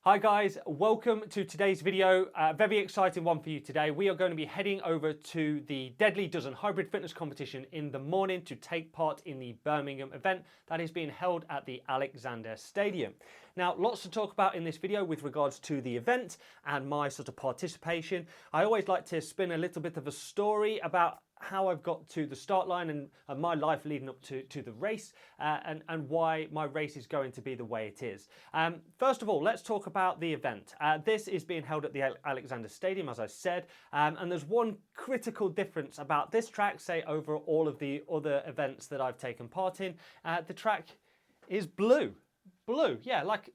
Hi guys, welcome to today's video. Very exciting one for you today. We are going to be heading over to the Deadly Dozen hybrid fitness competition in the morning to take part in the Birmingham event that is being held at the Alexander Stadium. Now, lots to talk about in this video with regards to the event and my sort of participation. I always like to spin a little bit of a story about how I've got to the start line and my life leading up to the race and why my race is going to be the way it is. First of all, let's talk about the event. This is being held at the Alexander Stadium, as I said, and there's one critical difference about this track, say, over all of the other events that I've taken part in. The track is blue. Blue, yeah, like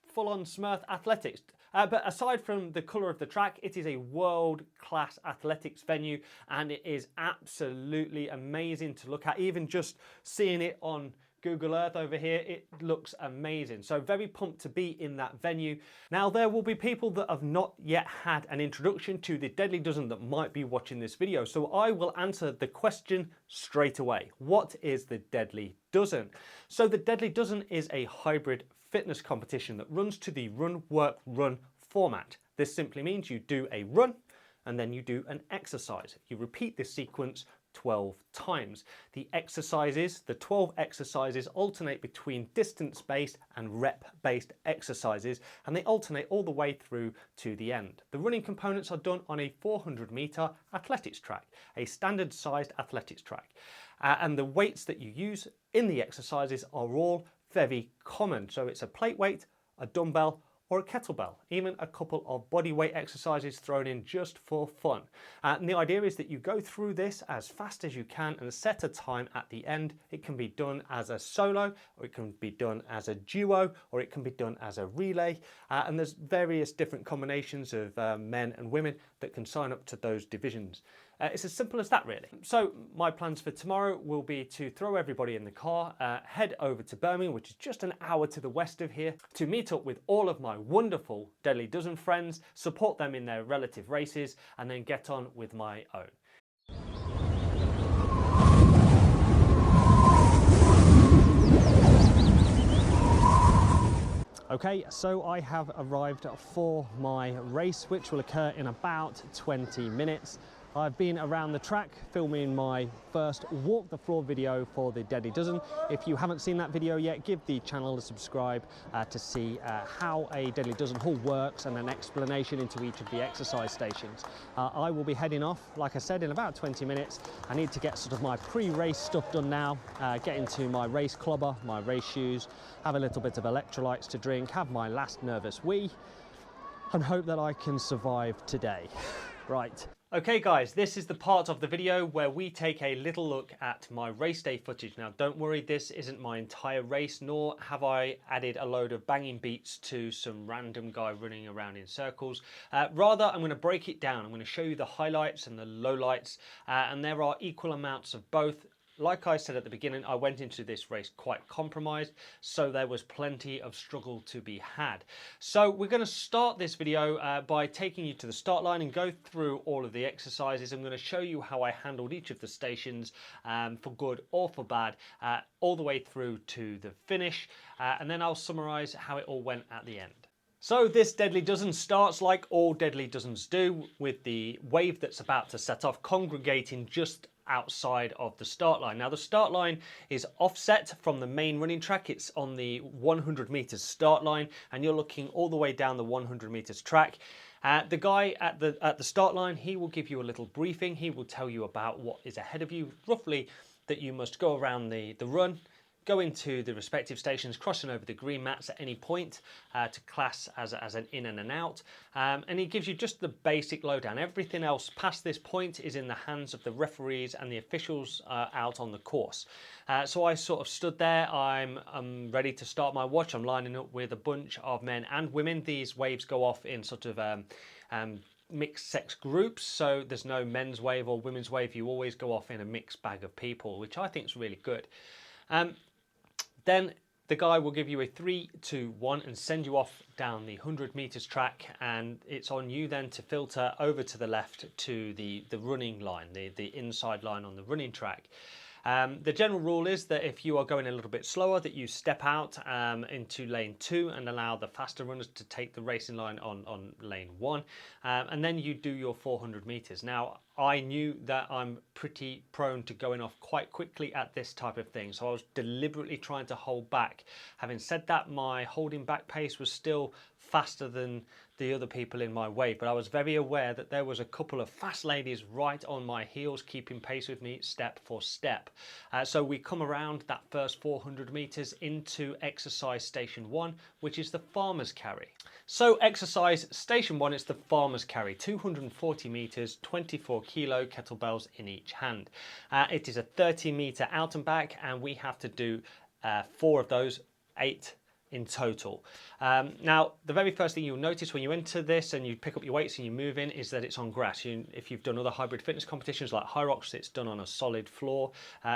full-on Smurf athletics. But aside from the colour of the track, it is a world-class athletics venue and it is absolutely amazing to look at. Even just seeing it on Google Earth over here, it looks amazing. So very pumped to be in that venue. Now, there will be people that have not yet had an introduction to the Deadly Dozen that might be watching this video. So I will answer the question straight away. What is the Deadly Dozen? So the Deadly Dozen is a hybrid fitness competition that runs to the run, work, run format. This simply means you do a run and then you do an exercise. You repeat this sequence 12 times. The exercises, the 12 exercises, alternate between distance-based and rep-based exercises, and they alternate all the way through to the end. The running components are done on a 400-meter athletics track, a standard-sized athletics track. And the weights that you use in the exercises are all very common. So it's a plate weight, a dumbbell, or a kettlebell, even a couple of body weight exercises thrown in just for fun. And the idea is that you go through this as fast as you can and set a time at the end. It can be done as a solo, or it can be done as a duo, or it can be done as a relay. And there's various different combinations of men and women that can sign up to those divisions. It's as simple as that, really. So my plans for tomorrow will be to throw everybody in the car, head over to Birmingham, which is just an hour to the west of here, to meet up with all of my wonderful Deadly Dozen friends, support them in their relative races, and then get on with my own. Okay, so I have arrived for my race, which will occur in about 20 minutes. I've been around the track filming my first walk the floor video for the Deadly Dozen. If you haven't seen that video yet, give the channel a subscribe to see how a Deadly Dozen haul works and an explanation into each of the exercise stations. I will be heading off, like I said, in about 20 minutes. I need to get sort of my pre-race stuff done now, get into my race clobber, my race shoes, have a little bit of electrolytes to drink, have my last nervous wee, and hope that I can survive today. Right. Okay guys, this is the part of the video where we take a little look at my race day footage. Now don't worry, this isn't my entire race, nor have I added a load of banging beats to some random guy running around in circles. Rather, I'm going to break it down. I'm going to show you the highlights and the lowlights, and there are equal amounts of both. Like I said at the beginning, I went into this race quite compromised, so there was plenty of struggle to be had. So we're going to start this video by taking you to the start line and go through all of the exercises. I'm going to show you how I handled each of the stations for good or for bad, all the way through to the finish, and then I'll summarise how it all went at the end. So this Deadly Dozen starts like all Deadly Dozens do, with the wave that's about to set off congregating just outside of the start line. Now the start line is offset from the main running track. It's on the 100 meters start line and you're looking all the way down the 100 meters track. The guy at the start line, he will give you a little briefing. He will tell you about what is ahead of you, roughly that you must go around the run, go into the respective stations, crossing over the green mats at any point to class as an in and an out. And he gives you just the basic lowdown. Everything else past this point is in the hands of the referees and the officials out on the course. So I sort of stood there. I'm ready to start my watch. I'm lining up with a bunch of men and women. These waves go off in sort of mixed sex groups, so there's no men's wave or women's wave. You always go off in a mixed bag of people, which I think is really good. Then the guy will give you a 3, 2, 1 and send you off down the 100 meters track, and it's on you then to filter over to the left to the running line, the inside line on the running track. The general rule is that if you are going a little bit slower, that you step out into lane 2 and allow the faster runners to take the racing line on lane 1, and then you do your 400 meters. Now, I knew that I'm pretty prone to going off quite quickly at this type of thing, so I was deliberately trying to hold back. Having said that, my holding back pace was still faster than the other people in my wave, but I was very aware that there was a couple of fast ladies right on my heels keeping pace with me step for step. So we come around that first 400 meters into exercise station 1, which is the farmer's carry. So exercise station 1 is the farmer's carry, 240 meters, 24 kilo kettlebells in each hand. It is a 30 meter out and back, and we have to do 4 of those, 8 in total. Now, the very first thing you'll notice when you enter this and you pick up your weights and you move in is that it's on grass. If you've done other hybrid fitness competitions like High Rocks, it's done on a solid floor.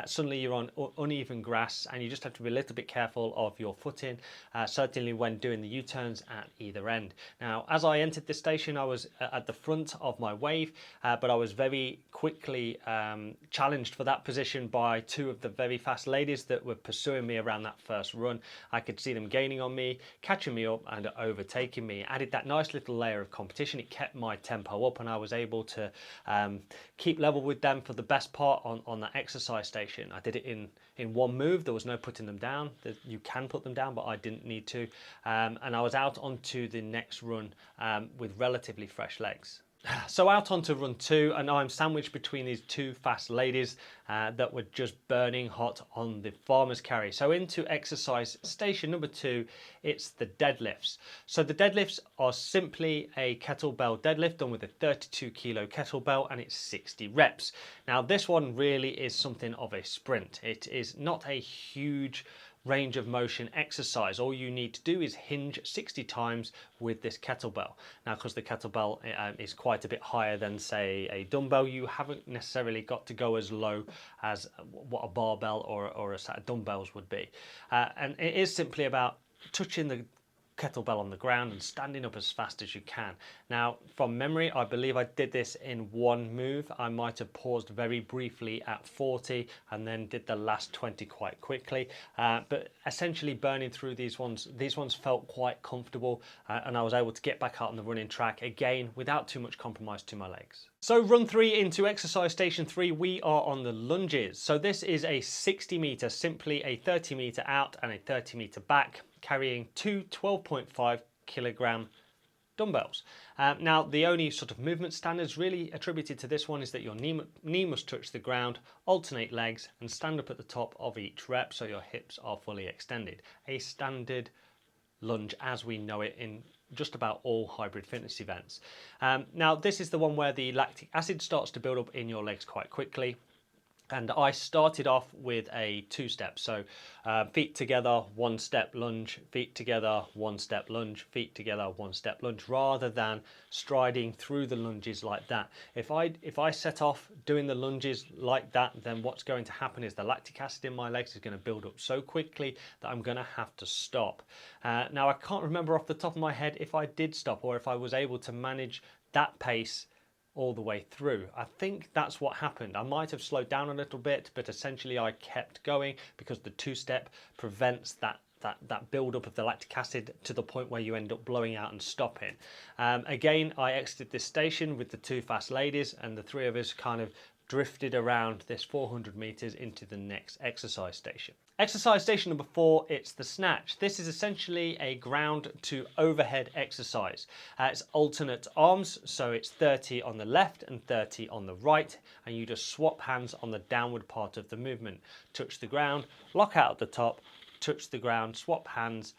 Suddenly you're on uneven grass, and you just have to be a little bit careful of your footing, certainly when doing the U-turns at either end. Now, as I entered this station, I was at the front of my wave, but I was very quickly challenged for that position by 2 of the very fast ladies that were pursuing me around that first run. I could see them gaining on me, catching me up and overtaking me. Added that nice little layer of competition. It kept my tempo up, and I was able to keep level with them for the best part on that exercise station. I did it in one move. There was no putting them down. You can put them down, but I didn't need to. And I was out onto the next run with relatively fresh legs. So out onto run 2, and I'm sandwiched between these 2 fast ladies that were just burning hot on the farmer's carry. So into exercise station number 2, it's the deadlifts. So the deadlifts are simply a kettlebell deadlift done with a 32 kilo kettlebell, and it's 60 reps. Now, this one really is something of a sprint. It is not a huge range of motion exercise. All you need to do is hinge 60 times with this kettlebell. Now, because the kettlebell is quite a bit higher than, say, a dumbbell, you haven't necessarily got to go as low as what a barbell or a set of dumbbells would be. And it is simply about touching the kettlebell on the ground and standing up as fast as you can. Now, from memory, I believe I did this in one move. I might have paused very briefly at 40 and then did the last 20 quite quickly, but essentially burning through these ones felt quite comfortable, and I was able to get back out on the running track again without too much compromise to my legs. So run 3 into exercise station 3, we are on the lunges. So this is a 60 meter, simply a 30 meter out and a 30 meter back, carrying 2 12.5 kilogram dumbbells. Now, the only sort of movement standards really attributed to this one is that your knee must touch the ground, alternate legs, and stand up at the top of each rep so your hips are fully extended. A standard lunge as we know it in just about all hybrid fitness events. Now, this is the one where the lactic acid starts to build up in your legs quite quickly. And I started off with a 2-step, so feet together, 1-step lunge, feet together, 1-step lunge, feet together, 1-step lunge, rather than striding through the lunges like that. If I set off doing the lunges like that, then what's going to happen is the lactic acid in my legs is going to build up so quickly that I'm going to have to stop. Now, I can't remember off the top of my head if I did stop or if I was able to manage that pace all the way through. I think that's what happened. I might have slowed down a little bit, but essentially I kept going because the 2-step prevents that build up of the lactic acid to the point where you end up blowing out and stopping. Again, I exited this station with the 2 fast ladies, and the 3 of us kind of drifted around this 400 meters into the next exercise station. Exercise station number 4, it's the snatch. This is essentially a ground to overhead exercise. It's alternate arms, so it's 30 on the left and 30 on the right, and you just swap hands on the downward part of the movement. Touch the ground, lock out at the top, touch the ground, swap hands,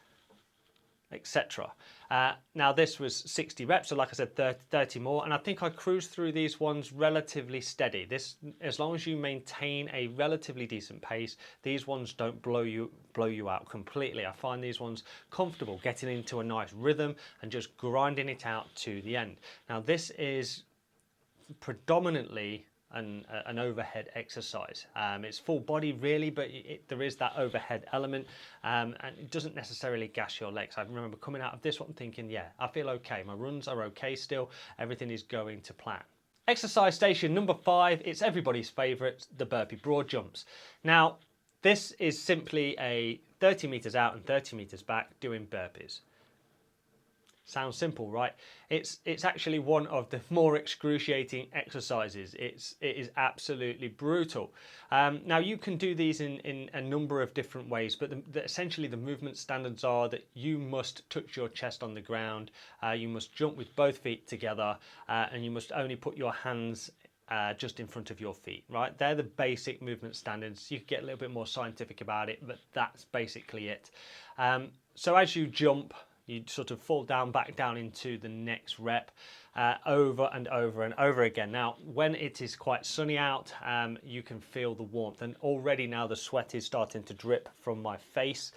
etc. Now, this was 60 reps, so like I said, 30 more, and I think I cruised through these ones relatively steady. As long as you maintain a relatively decent pace, these ones don't blow you out completely. I find these ones comfortable, getting into a nice rhythm and just grinding it out to the end. Now, this is predominantly an overhead exercise. It's full body really, but there is that overhead element, and it doesn't necessarily gas your legs. I remember coming out of this one thinking, yeah, I feel okay. My runs are okay still. Everything is going to plan. Exercise station number 5, it's everybody's favourite, the burpee broad jumps. Now, this is simply a 30 metres out and 30 metres back doing burpees. Sounds simple, right? It's actually one of the more excruciating exercises. It is absolutely brutal. Now you can do these in a number of different ways, but essentially the movement standards are that you must touch your chest on the ground, you must jump with both feet together, and you must only put your hands just in front of your feet, right? They're the basic movement standards. You could get a little bit more scientific about it, but that's basically it. So as you jump, you sort of fall down, back down into the next rep over and over and over again. Now, when it is quite sunny out, you can feel the warmth, and already now the sweat is starting to drip from my face.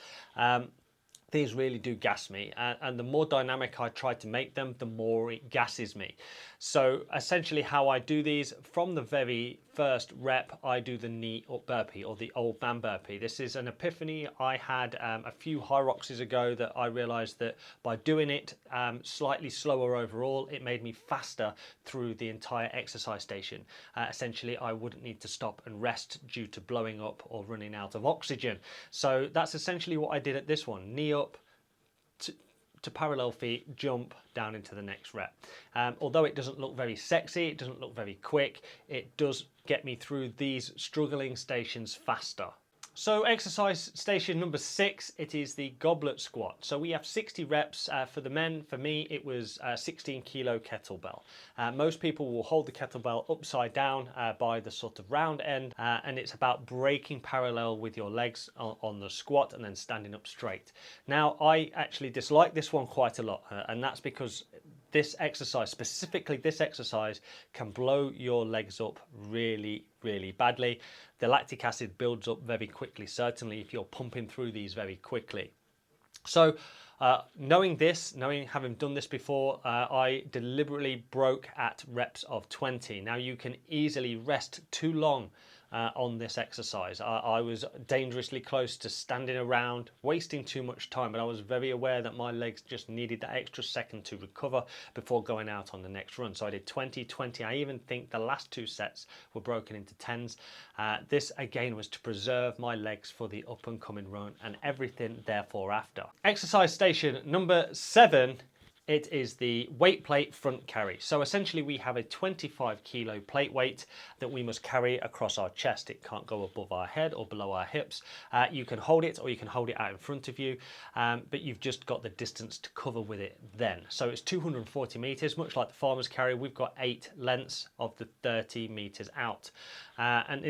These really do gas me, and the more dynamic I try to make them, the more it gasses me. So essentially how I do these, from the very first rep, I do the knee up burpee, or the old man burpee. This is an epiphany I had a few hyroxes ago, that I realized that by doing it slightly slower overall, it made me faster through the entire exercise station. Essentially, I wouldn't need to stop and rest due to blowing up or running out of oxygen. So that's essentially what I did at this one. Knee up, to parallel feet, jump down into the next rep. Although it doesn't look very sexy, it doesn't look very quick, it does get me through these struggling stations faster. So exercise station number 6, it is the goblet squat. So we have 60 reps for the men. For me, it was a 16 kilo kettlebell. Most people will hold the kettlebell upside down by the sort of round end, and it's about breaking parallel with your legs on the squat and then standing up straight. Now, I actually dislike this one quite a lot, and that's because this exercise, specifically this exercise, can blow your legs up really, really badly. The lactic acid builds up very quickly, certainly if you're pumping through these very quickly. So knowing this, having done this before, I deliberately broke at reps of 20. Now you can easily rest too long on this exercise. I was dangerously close to standing around, wasting too much time, but I was very aware that my legs just needed that extra second to recover before going out on the next run. So I did 20, 20. I even think the last 2 sets were broken into 10s. This again was to preserve my legs for the up and coming run and everything therefore after. Exercise station number 7, it is the weight plate front carry. So essentially we have a 25 kilo plate weight that we must carry across our chest. It can't go above our head or below our hips. You can hold it, or you can hold it out in front of you, but you've just got the distance to cover with it then. So it's 240 meters, much like the farmer's carry. We've got 8 lengths of the 30 meters out, and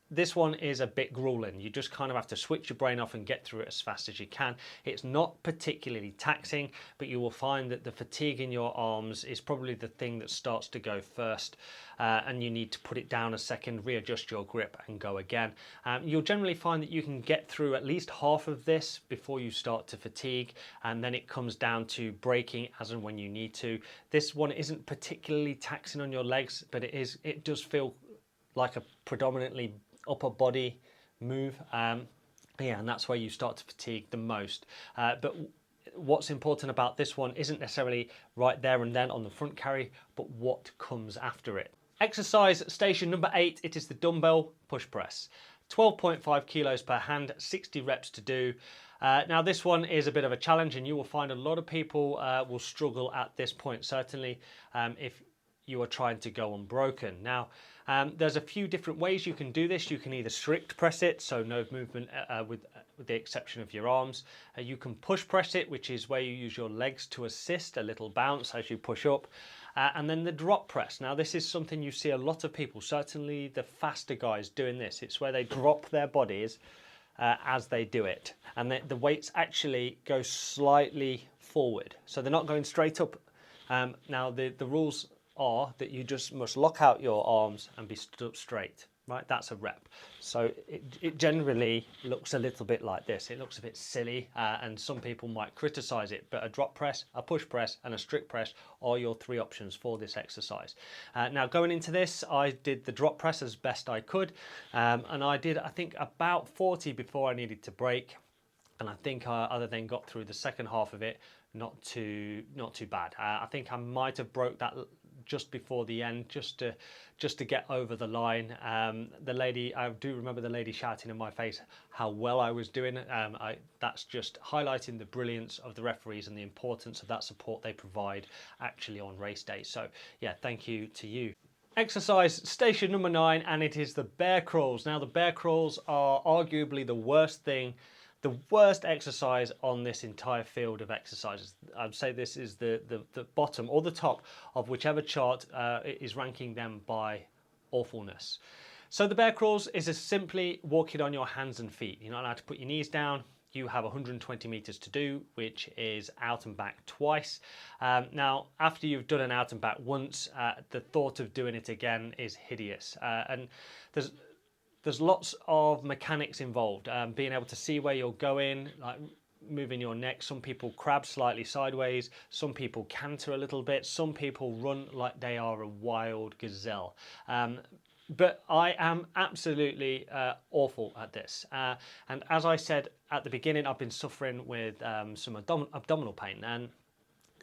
this one is a bit grueling. You just kind of have to switch your brain off and get through it as fast as you can. It's not particularly taxing, but you will find that the fatigue in your arms is probably the thing that starts to go first, and you need to put it down a second, readjust your grip and go again. You'll generally find that you can get through at least half of this before you start to fatigue, and then it comes down to braking as and when you need to. This one isn't particularly taxing on your legs, but it does feel like a predominantly upper body move, and that's where you start to fatigue the most. But what's important about this one isn't necessarily right there and then on the front carry, but what comes after it. Exercise station number 8, it is the dumbbell push press. 12.5 kilos per hand, 60 reps to do. Now this one is a bit of a challenge, and you will find a lot of people will struggle at this point, certainly if you are trying to go unbroken. Now, there's a few different ways you can do this. You can either strict press it, so no movement with the exception of your arms. You can push press it, which is where you use your legs to assist, a little bounce as you push up. And then the drop press. Now this is something you see a lot of people, certainly the faster guys, doing this. It's where they drop their bodies as they do it. And the weights actually go slightly forward. So they're not going straight up. Now the rules are that you just must lock out your arms and be stood up straight, right? That's a rep. So it generally looks a little bit like this. It looks a bit silly, and some people might criticize it, but a drop press, a push press and a strict press are your 3 options for this exercise. Now going into this, I did the drop press as best I could, and I did, I think, about 40 before I needed to break, and I think I other than got through the second half of it not too bad. I think I might have broke that just before the end, just to get over the line. The lady, I do remember the lady shouting in my face how well I was doing. That's just highlighting the brilliance of the referees and the importance of that support they provide actually on race day. So yeah, thank you to you. Exercise station number 9, and it is the bear crawls. Now the bear crawls are arguably the worst exercise on this entire field of exercises. I'd say this is the bottom or the top of whichever chart is ranking them by awfulness. So the bear crawls is simply walking on your hands and feet. You're not allowed to put your knees down. You have 120 meters to do, which is out and back twice. Now, after you've done an out and back once, the thought of doing it again is hideous. And there's lots of mechanics involved. Being able to see where you're going, like moving your neck. Some people crab slightly sideways. Some people canter a little bit. Some people run like they are a wild gazelle. But I am absolutely awful at this. And as I said at the beginning, I've been suffering with some abdominal pain, and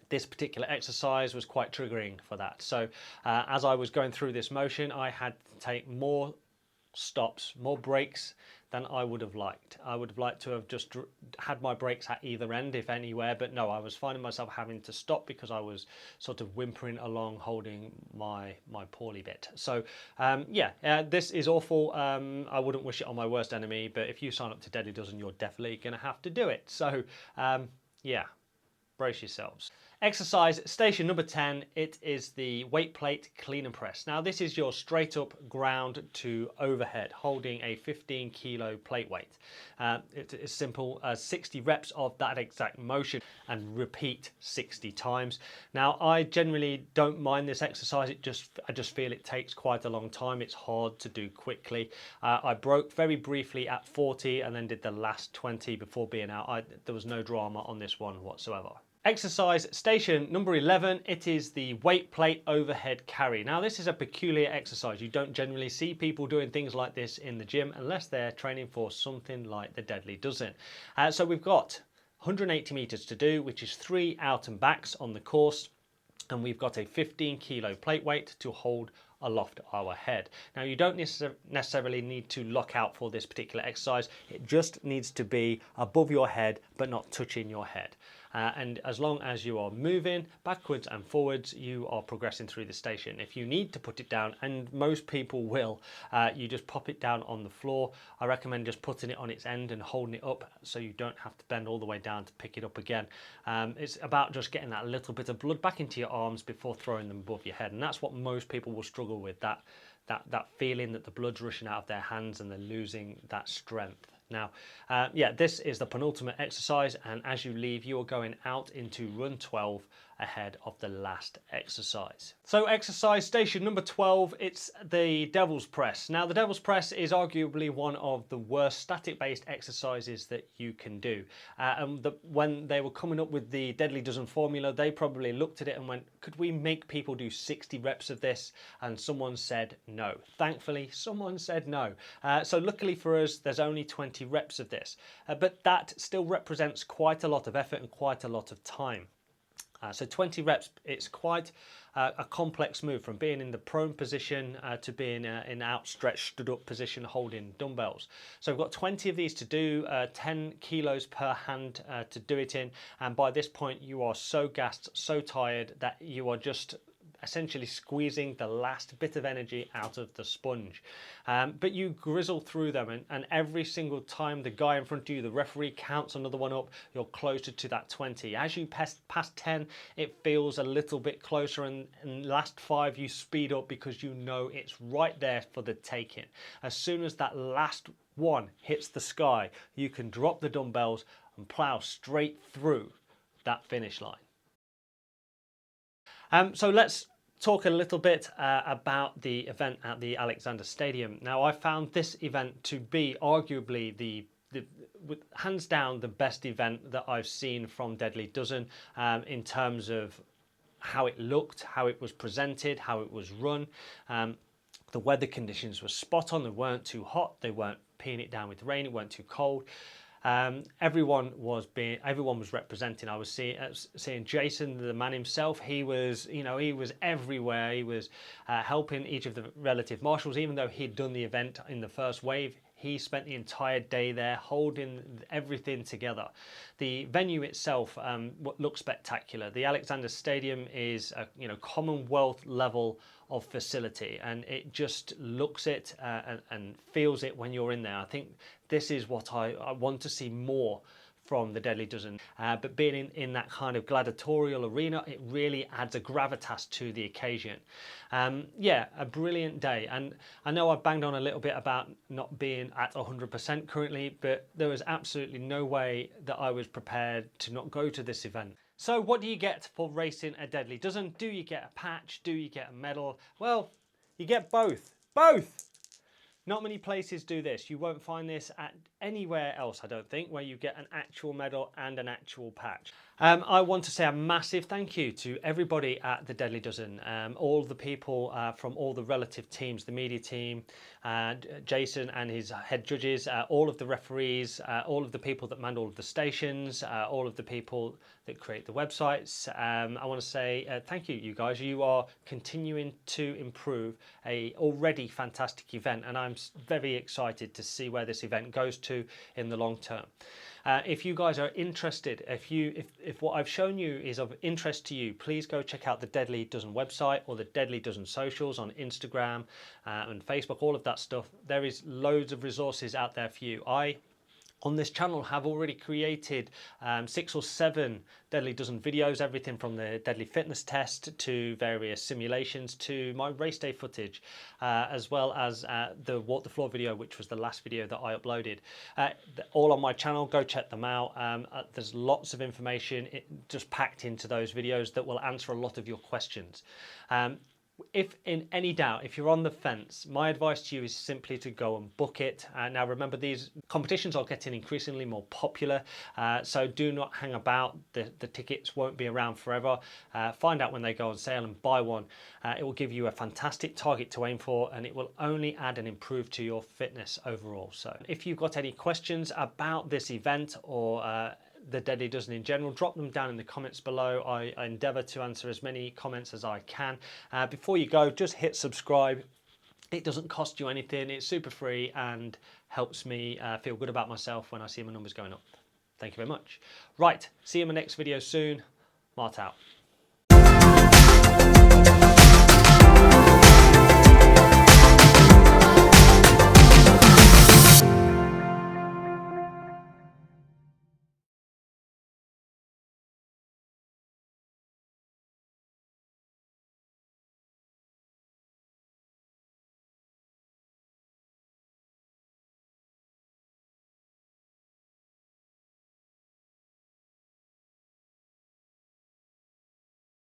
this particular exercise was quite triggering for that. So as I was going through this motion, I had to take more stops, more breaks than I would have liked. I would have liked to have just had my breaks at either end, if anywhere, but no, I was finding myself having to stop because I was sort of whimpering along holding my poorly bit. So this is awful. I wouldn't wish it on my worst enemy, but if you sign up to Deadly Dozen, you're definitely going to have to do it. So yeah, brace yourselves. Exercise station number 10, it is the weight plate clean and press. Now this is your straight up ground to overhead, holding a 15 kilo plate weight. It's as simple as 60 reps of that exact motion and repeat 60 times. Now I generally don't mind this exercise, I just feel it takes quite a long time. It's hard to do quickly. I broke very briefly at 40 and then did the last 20 before being out. There was no drama on this one whatsoever. Exercise station number 11, it is the weight plate overhead carry. Now this is a peculiar exercise. You don't generally see people doing things like this in the gym unless they're training for something like the Deadly Dozen. So we've got 180 meters to do, which is 3 out and backs on the course, and we've got a 15 kilo plate weight to hold aloft our head. Now you don't necessarily need to lock out for this particular exercise. It just needs to be above your head but not touching your head. And as long as you are moving backwards and forwards, you are progressing through the station. If you need to put it down, and most people will, you just pop it down on the floor. I recommend just putting it on its end and holding it up so you don't have to bend all the way down to pick it up again. It's about just getting that little bit of blood back into your arms before throwing them above your head, and that's what most people will struggle with, that feeling that the blood's rushing out of their hands and they're losing that strength. Now, this is the penultimate exercise, and as you leave, you are going out into run 12 ahead of the last exercise. So exercise station number 12, it's the devil's press. Now the devil's press is arguably one of the worst static based exercises that you can do. When they were coming up with the Deadly Dozen formula, they probably looked at it and went, could we make people do 60 reps of this? And someone said no. Thankfully, someone said no. So luckily for us, there's only 20 reps of this, but that still represents quite a lot of effort and quite a lot of time. So 20 reps, it's quite a complex move from being in the prone position to being in outstretched stood up position holding dumbbells. So we've got 20 of these to do, 10 kilos per hand to do it in, and by this point you are so gassed, so tired that you are just essentially squeezing the last bit of energy out of the sponge. But you grizzle through them, and every single time the guy in front of you, the referee, counts another one up, you're closer to that 20. As you pass 10, it feels a little bit closer, and last 5 you speed up because you know it's right there for the taking. As soon as that last one hits the sky, you can drop the dumbbells and plow straight through that finish line. So let's talk a little bit about the event at the Alexander Stadium. Now, I found this event to be arguably the hands down the best event that I've seen from Deadly Dozen in terms of how it looked, how it was presented, how it was run. The weather conditions were spot on. They weren't too hot, they weren't peeing it down with rain, it weren't too cold. Everyone was representing. I was seeing Jason, the man himself. He was, he was everywhere. He was helping each of the relative marshals, even though he'd done the event in the first wave. He spent the entire day there holding everything together. The venue itself looks spectacular. The Alexander Stadium is a Commonwealth level of facility, and it just looks it and feels it when you're in there. I think this is what I want to see more from the Deadly Dozen, but being in that kind of gladiatorial arena, it really adds a gravitas to the occasion. Yeah, a brilliant day, and I know I've banged on a little bit about not being at 100% currently, but there was absolutely no way that I was prepared to not go to this event. So what do you get for racing a Deadly Dozen? Do you get a patch? Do you get a medal? Well, you get both. Both! Not many places do this. You won't find this at anywhere else, I don't think, where you get an actual medal and an actual patch. I want to say a massive thank you to everybody at the Deadly Dozen, all the people from all the relative teams, the media team, Jason and his head judges, all of the referees, all of the people that manned all of the stations, all of the people that create the websites. I want to say thank you, you guys. You are continuing to improve a already fantastic event, and I'm very excited to see where this event goes to in the long term. If you guys are interested, if what I've shown you is of interest to you, please go check out the Deadly Dozen website or the Deadly Dozen socials on Instagram and Facebook, all of that stuff. There is loads of resources out there for you. On this channel have already created 6 or 7 Deadly Dozen videos, everything from the Deadly Fitness test to various simulations to my race day footage, as well as the Walk the Floor video, which was the last video that I uploaded. All on my channel, go check them out. There's lots of information just packed into those videos that will answer a lot of your questions. If in any doubt, if you're on the fence, my advice to you is simply to go and book it. Now remember, these competitions are getting increasingly more popular, so do not hang about. The tickets won't be around forever. Find out when they go on sale and buy one. It will give you a fantastic target to aim for, and it will only add and improve to your fitness overall. So if you've got any questions about this event or the Deadly Dozen in general, drop them down in the comments below. I endeavour to answer as many comments as I can. Before you go, just hit subscribe. It doesn't cost you anything. It's super free and helps me feel good about myself when I see my numbers going up. Thank you very much. Right, see you in my next video soon. Mart out.